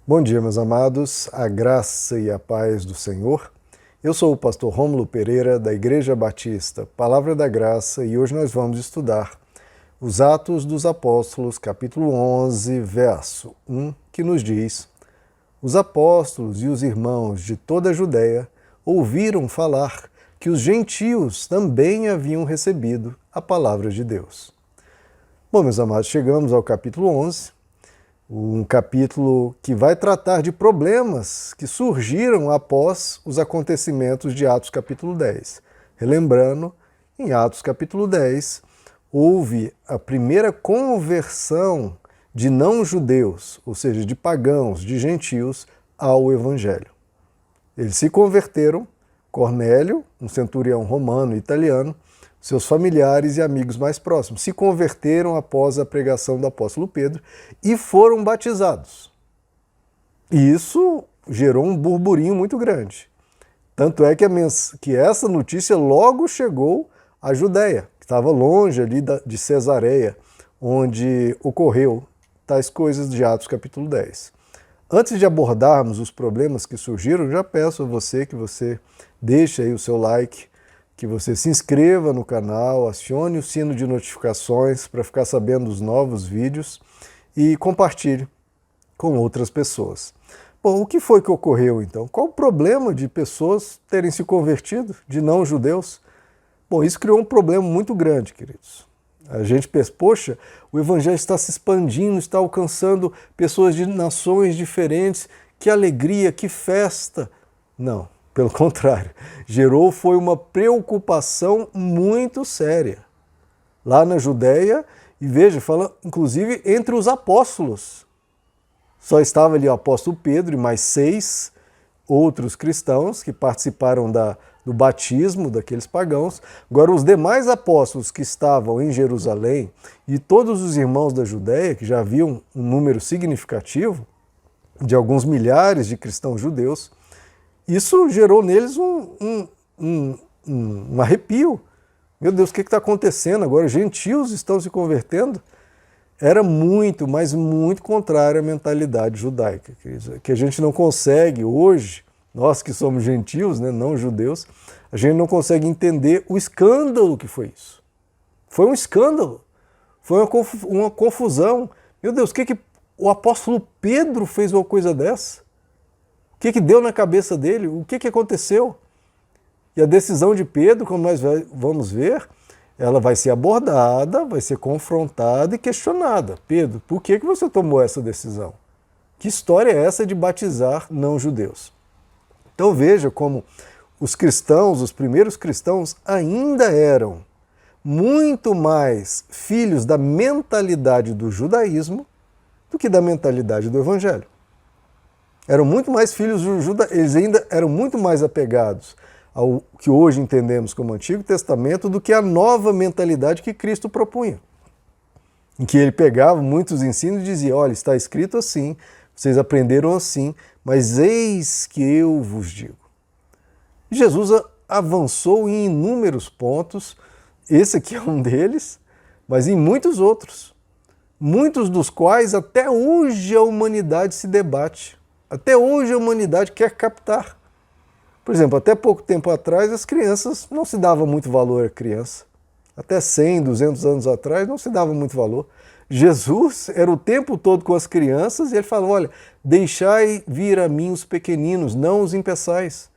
Bom dia, meus amados, a graça e a paz do Senhor. Eu sou o pastor Rômulo Pereira, da Igreja Batista Palavra da Graça, e hoje nós vamos estudar os Atos dos Apóstolos, capítulo 11, verso 1, que nos diz: Os apóstolos e os irmãos de toda a Judéia ouviram falar que os gentios também haviam recebido a palavra de Deus. Bom, meus amados, chegamos ao capítulo 11, um capítulo que vai tratar de problemas que surgiram após os acontecimentos de Atos capítulo 10. Relembrando, em Atos capítulo 10, houve a primeira conversão de não-judeus, ou seja, de pagãos, de gentios, ao Evangelho. Eles se converteram, Cornélio, um centurião romano italiano, seus familiares e amigos mais próximos, se converteram após a pregação do apóstolo Pedro e foram batizados. E isso gerou um burburinho muito grande. Tanto é que essa notícia logo chegou à Judéia, que estava longe ali de Cesareia, onde ocorreu tais coisas de Atos capítulo 10. Antes de abordarmos os problemas que surgiram, já peço a você que você deixe aí o seu like, que você se inscreva no canal, acione o sino de notificações para ficar sabendo dos novos vídeos e compartilhe com outras pessoas. Bom, o que foi que ocorreu então? Qual o problema de pessoas terem se convertido, de não-judeus? Bom, isso criou um problema muito grande, queridos. A gente pensa, poxa, o evangelho está se expandindo, está alcançando pessoas de nações diferentes, que alegria, que festa. Não. Pelo contrário, gerou foi uma preocupação muito séria. Lá na Judéia, e veja, fala inclusive entre os apóstolos. Só estava ali o apóstolo Pedro e mais 6 outros cristãos que participaram do batismo daqueles pagãos. Agora, os demais apóstolos que estavam em Jerusalém e todos os irmãos da Judéia, que já haviam um número significativo, de alguns milhares de cristãos judeus, isso gerou neles um arrepio. Meu Deus, o que está acontecendo agora? Os gentios estão se convertendo? Era muito, mas muito contrário à mentalidade judaica, que a gente não consegue hoje, nós que somos gentios, né, não judeus, a gente não consegue entender o escândalo que foi isso. Foi um escândalo, foi uma confusão. Meu Deus, o que o apóstolo Pedro fez uma coisa dessa? O que deu na cabeça dele? O que aconteceu? E a decisão de Pedro, como nós vamos ver, ela vai ser abordada, vai ser confrontada e questionada. Pedro, por que você tomou essa decisão? Que história é essa de batizar não-judeus? Então veja como os cristãos, os primeiros cristãos, ainda eram muito mais filhos da mentalidade do judaísmo do que da mentalidade do evangelho. Eram muito mais filhos do judaísmo, eles ainda eram muito mais apegados ao que hoje entendemos como Antigo Testamento do que a nova mentalidade que Cristo propunha. Em que ele pegava muitos ensinos e dizia, olha, está escrito assim, vocês aprenderam assim, mas eis que eu vos digo. Jesus avançou em inúmeros pontos, esse aqui é um deles, mas em muitos outros, muitos dos quais até hoje a humanidade se debate. Até hoje a humanidade quer captar. Por exemplo, até pouco tempo atrás as crianças não se dava muito valor à criança. Até 100, 200 anos atrás não se dava muito valor. Jesus era o tempo todo com as crianças e ele falou, olha, deixai vir a mim os pequeninos, não os impeçais.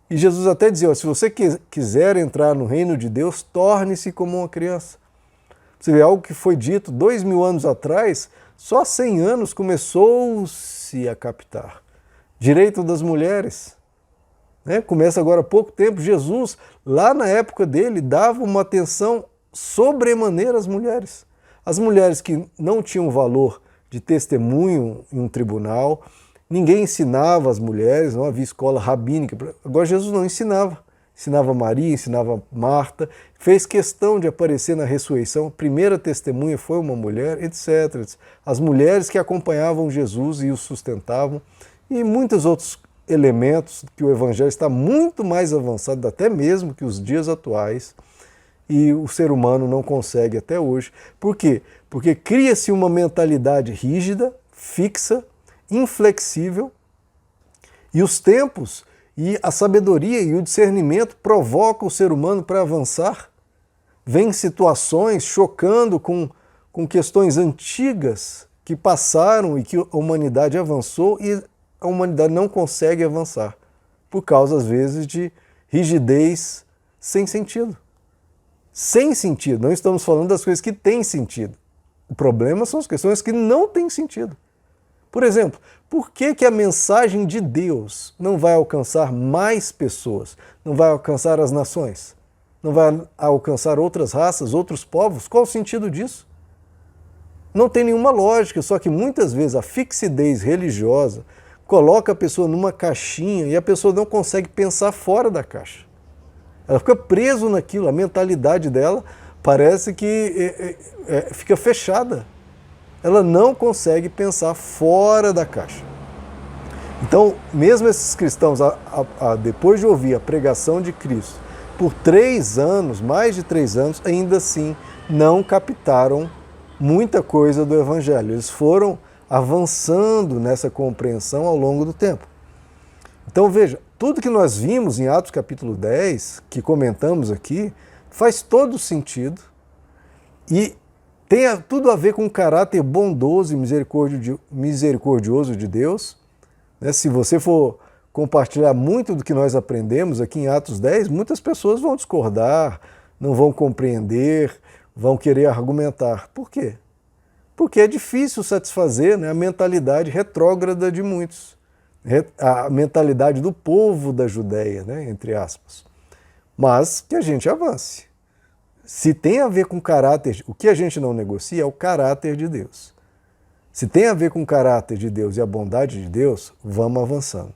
E Jesus até dizia, olha, se você quiser entrar no reino de Deus, torne-se como uma criança. Você vê algo que foi dito 2000 anos atrás, só há 100 anos começou-se a captar. Direito das mulheres. Né? Começa agora há pouco tempo. Jesus, lá na época dele, dava uma atenção sobremaneira às mulheres. As mulheres que não tinham valor de testemunho em um tribunal, ninguém ensinava as mulheres, não havia escola rabínica. Agora Jesus não ensinava. Ensinava Maria, ensinava Marta, fez questão de aparecer na ressurreição, a primeira testemunha foi uma mulher, etc. As mulheres que acompanhavam Jesus e o sustentavam, e muitos outros elementos que o Evangelho está muito mais avançado, até mesmo que os dias atuais, e o ser humano não consegue até hoje. Por quê? Porque cria-se uma mentalidade rígida, fixa, inflexível, e os tempos e a sabedoria e o discernimento provocam o ser humano para avançar. Vem situações chocando com questões antigas que passaram e que a humanidade avançou e a humanidade não consegue avançar, por causa, às vezes, de rigidez sem sentido. Sem sentido, não estamos falando das coisas que têm sentido. O problema são as questões que não têm sentido. Por exemplo, por que a mensagem de Deus não vai alcançar mais pessoas, não vai alcançar as nações, não vai alcançar outras raças, outros povos? Qual o sentido disso? Não tem nenhuma lógica, só que muitas vezes a fixidez religiosa coloca a pessoa numa caixinha e a pessoa não consegue pensar fora da caixa. Ela fica presa naquilo, a mentalidade dela parece que fica fechada. Ela não consegue pensar fora da caixa. Então, mesmo esses cristãos, depois de ouvir a pregação de Cristo por 3 anos, mais de 3 anos, ainda assim não captaram muita coisa do Evangelho. Eles foram avançando nessa compreensão ao longo do tempo. Então veja, tudo que nós vimos em Atos capítulo 10, que comentamos aqui, faz todo sentido e tem tudo a ver com o caráter bondoso e misericordioso de Deus. Se você for compartilhar muito do que nós aprendemos aqui em Atos 10, muitas pessoas vão discordar, não vão compreender, vão querer argumentar. Por quê? Porque é difícil satisfazer, a mentalidade retrógrada de muitos, a mentalidade do povo da Judéia, entre aspas. Mas que a gente avance. Se tem a ver com caráter, o que a gente não negocia é o caráter de Deus. Se tem a ver com o caráter de Deus e a bondade de Deus, vamos avançando.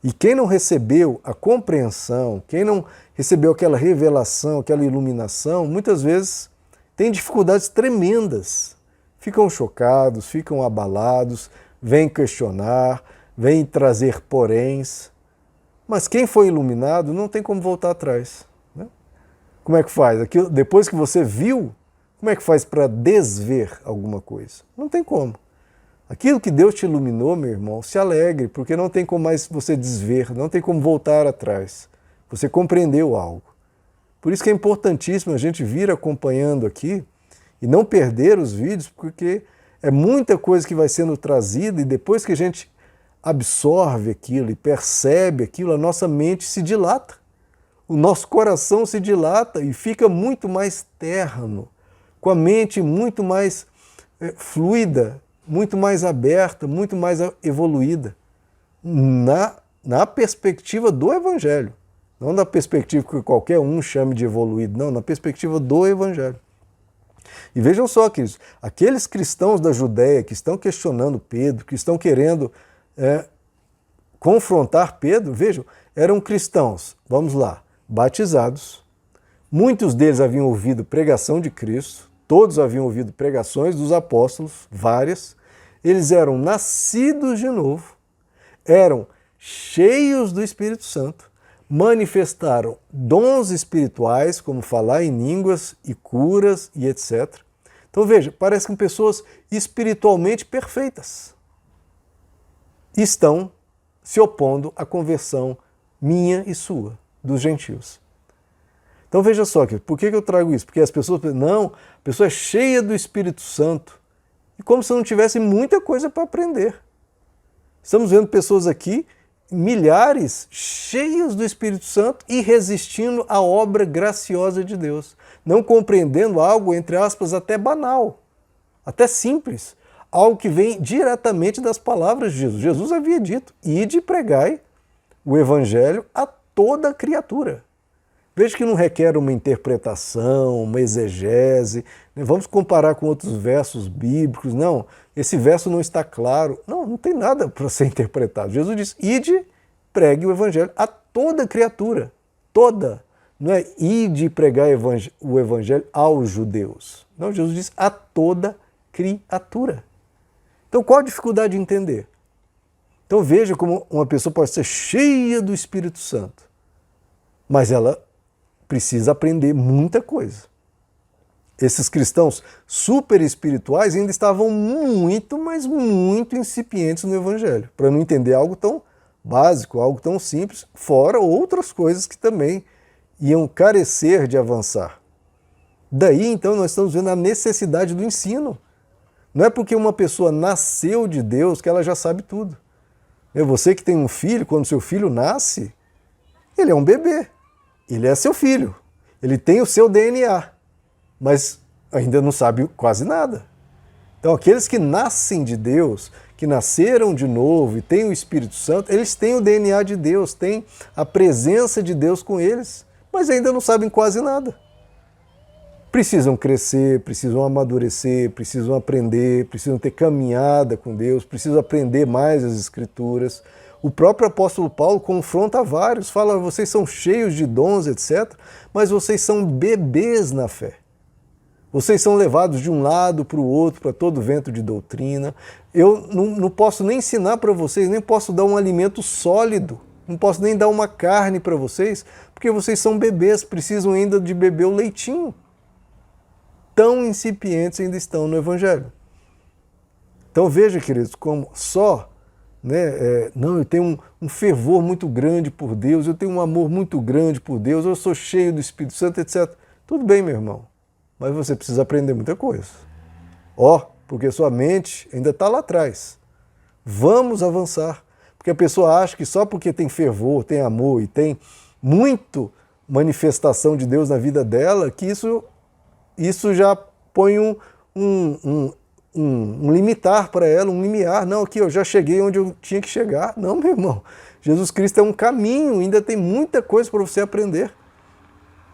E quem não recebeu a compreensão, quem não recebeu aquela revelação, aquela iluminação, muitas vezes tem dificuldades tremendas. Ficam chocados, ficam abalados, vêm questionar, vêm trazer poréns. Mas quem foi iluminado não tem como voltar atrás. Como é que faz? Depois que você viu, como é que faz para desver alguma coisa? Não tem como. Aquilo que Deus te iluminou, meu irmão, se alegre, porque não tem como mais você desver, não tem como voltar atrás. Você compreendeu algo. Por isso que é importantíssimo a gente vir acompanhando aqui e não perder os vídeos, porque é muita coisa que vai sendo trazida e depois que a gente absorve aquilo e percebe aquilo, a nossa mente se dilata. O nosso coração se dilata e fica muito mais terno, com a mente muito mais fluida, muito mais aberta, muito mais evoluída, na perspectiva do Evangelho. Não na perspectiva que qualquer um chame de evoluído, não, na perspectiva do Evangelho. E vejam só, queridos, aqueles cristãos da Judéia que estão questionando Pedro, que estão querendo confrontar Pedro, vejam, eram cristãos, vamos lá, batizados, muitos deles haviam ouvido pregação de Cristo, todos haviam ouvido pregações dos apóstolos, várias, eles eram nascidos de novo, eram cheios do Espírito Santo, manifestaram dons espirituais, como falar em línguas e curas e etc. Então veja, parece que pessoas espiritualmente perfeitas estão se opondo à conversão minha e sua, dos gentios. Então veja só, por que eu trago isso? Porque as pessoas pensam, não, a pessoa é cheia do Espírito Santo, e como se não tivesse muita coisa para aprender. Estamos vendo pessoas aqui, milhares, cheios do Espírito Santo e resistindo à obra graciosa de Deus, não compreendendo algo, entre aspas, até banal, até simples, algo que vem diretamente das palavras de Jesus. Jesus havia dito, ide e pregai o Evangelho a toda criatura. Veja que não requer uma interpretação, uma exegese, vamos comparar com outros versos bíblicos, não, esse verso não está claro, não tem nada para ser interpretado. Jesus diz, ide, pregue o Evangelho a toda criatura, toda, não é ide pregar o Evangelho aos judeus, não, Jesus diz a toda criatura. Então qual a dificuldade de entender? Então veja como uma pessoa pode ser cheia do Espírito Santo, mas ela precisa aprender muita coisa. esses cristãos super espirituais ainda estavam muito, mas muito incipientes no Evangelho, para não entender algo tão básico, algo tão simples, fora outras coisas que também iam carecer de avançar. Daí, então, nós estamos vendo a necessidade do ensino. Não é porque uma pessoa nasceu de Deus que ela já sabe tudo. Você que tem um filho, quando seu filho nasce, ele é um bebê, ele é seu filho, ele tem o seu DNA, mas ainda não sabe quase nada. Então, aqueles que nascem de Deus, que nasceram de novo e têm o Espírito Santo, eles têm o DNA de Deus, têm a presença de Deus com eles, mas ainda não sabem quase nada. Precisam crescer, precisam amadurecer, precisam aprender, precisam ter caminhada com Deus, precisam aprender mais as Escrituras. O próprio apóstolo Paulo confronta vários, fala, vocês são cheios de dons, etc., mas vocês são bebês na fé. Vocês são levados de um lado para o outro, para todo vento de doutrina. Eu não posso nem ensinar para vocês, nem posso dar um alimento sólido, não posso nem dar uma carne para vocês, porque vocês são bebês, precisam ainda de beber o leitinho. Tão incipientes ainda estão no Evangelho. Então veja, queridos, como só, não, eu tenho um fervor muito grande por Deus, eu tenho um amor muito grande por Deus, eu sou cheio do Espírito Santo, etc. Tudo bem, meu irmão, mas você precisa aprender muita coisa. Porque sua mente ainda está lá atrás. Vamos avançar. Porque a pessoa acha que só porque tem fervor, tem amor e tem muito manifestação de Deus na vida dela, que isso já põe um limitar para ela, um limiar. Não, aqui eu já cheguei onde eu tinha que chegar. Não, meu irmão. Jesus Cristo é um caminho, ainda tem muita coisa para você aprender.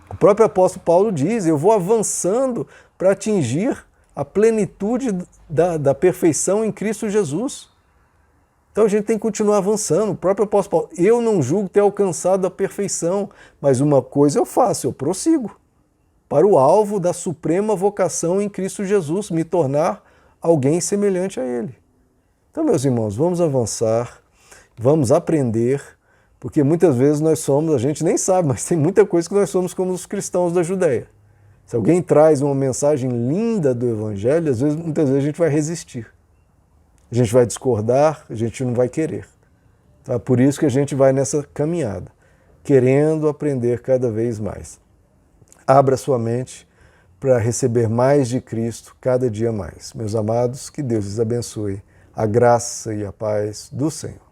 O próprio apóstolo Paulo diz, eu vou avançando para atingir a plenitude da perfeição em Cristo Jesus. Então a gente tem que continuar avançando. O próprio apóstolo Paulo, eu não julgo ter alcançado a perfeição, mas uma coisa eu faço, eu prossigo para o alvo da suprema vocação em Cristo Jesus, me tornar alguém semelhante a Ele. Então, meus irmãos, vamos avançar, vamos aprender, porque muitas vezes a gente nem sabe, mas tem muita coisa que nós somos como os cristãos da Judéia. Se alguém traz uma mensagem linda do Evangelho, muitas vezes a gente vai resistir. A gente vai discordar, a gente não vai querer. Então, é por isso que a gente vai nessa caminhada, querendo aprender cada vez mais. Abra sua mente para receber mais de Cristo cada dia mais. Meus amados, que Deus lhes abençoe. A graça e a paz do Senhor.